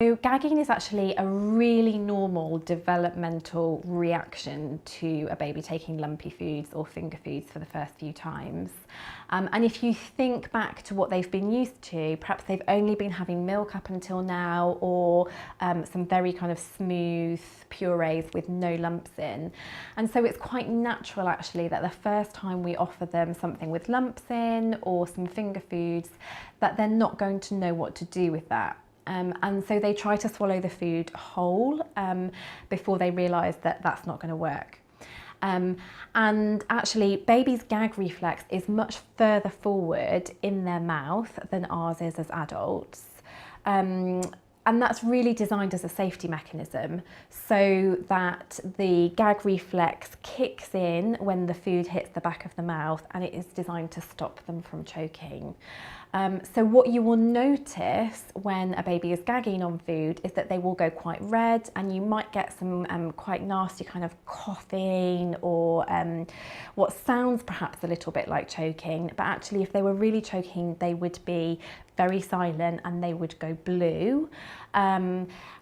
So gagging is actually a really normal developmental reaction to a baby taking lumpy foods or finger foods for the first few times. And if you think back to what they've been used to, perhaps they've only been having milk up until now, or some very kind of smooth purees with no lumps in. And so it's quite natural actually that the first time we offer them something with lumps in or some finger foods, that they're not going to know what to do with that. And so they try to swallow the food whole before they realise that that's not going to work. And actually, baby's gag reflex is much further forward in their mouth than ours is as adults. And that's really designed as a safety mechanism so that the gag reflex kicks in when the food hits the back of the mouth, and it is designed to stop them from choking. So what you will notice when a baby is gagging on food is that they will go quite red, and you might get some quite nasty kind of coughing or what sounds perhaps a little bit like choking, but actually if they were really choking they would be very silent and they would go blue.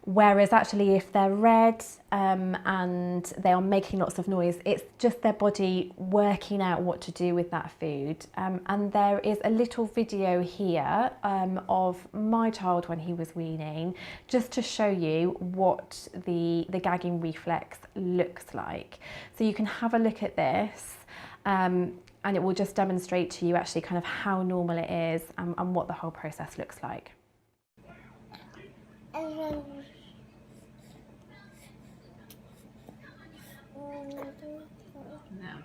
Whereas actually if they're red and they are making lots of noise, it's just their body working out what to do with that food. And there is a little video here of my child when he was weaning, just to show you what the gagging reflex looks like. So you can have a look at this. And it will just demonstrate to you actually kind of how normal it is and what the whole process looks like. Now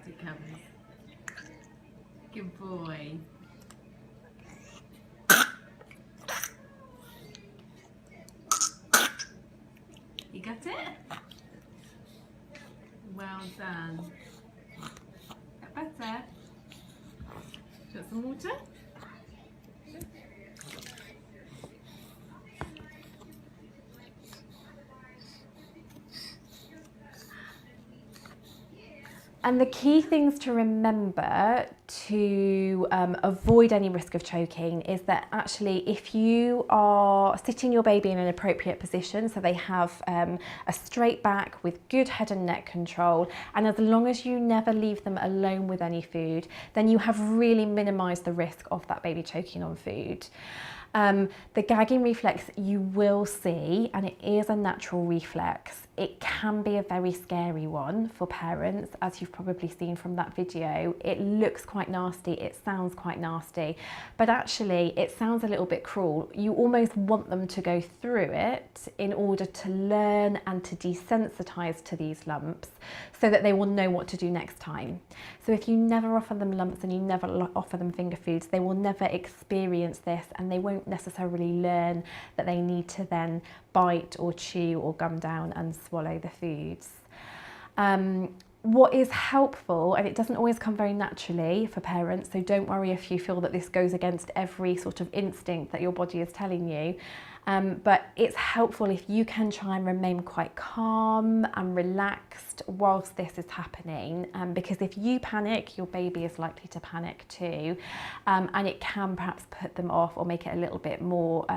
to come. Good boy. You got it? Well done. Get better. Do you want some water? And the key things to remember to avoid any risk of choking is that actually if you are sitting your baby in an appropriate position, so they have a straight back with good head and neck control, and as long as you never leave them alone with any food, then you have really minimised the risk of that baby choking on food. The gagging reflex you will see, and it is a natural reflex. It can be a very scary one for parents, as you've probably seen from that video. It looks quite nasty, it sounds quite nasty, but actually it sounds a little bit cruel. You almost want them to go through it in order to learn and to desensitize to these lumps so that they will know what to do next time. So if you never offer them lumps and you never offer them finger foods, they will never experience this, and they won't necessarily learn that they need to then bite or chew or gum down and swallow the foods. What is helpful, and it doesn't always come very naturally for parents, so don't worry if you feel that this goes against every sort of instinct that your body is telling you, but it's helpful if you can try and remain quite calm and relaxed whilst this is happening, because if you panic, your baby is likely to panic too, and it can perhaps put them off or make it a little bit more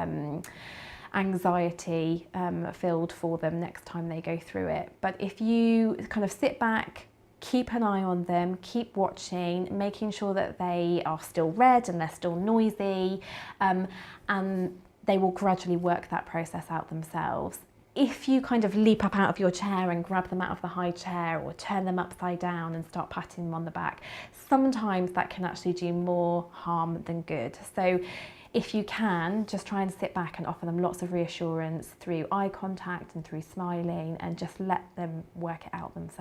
anxiety filled for them next time they go through it. But if you kind of sit back, keep an eye on them, keep watching, making sure that they are still red and they're still noisy, and they will gradually work that process out themselves. If you kind of leap up out of your chair and grab them out of the high chair or turn them upside down and start patting them on the back, sometimes that can actually do more harm than good. So if you can, just try and sit back and offer them lots of reassurance through eye contact and through smiling, and just let them work it out themselves.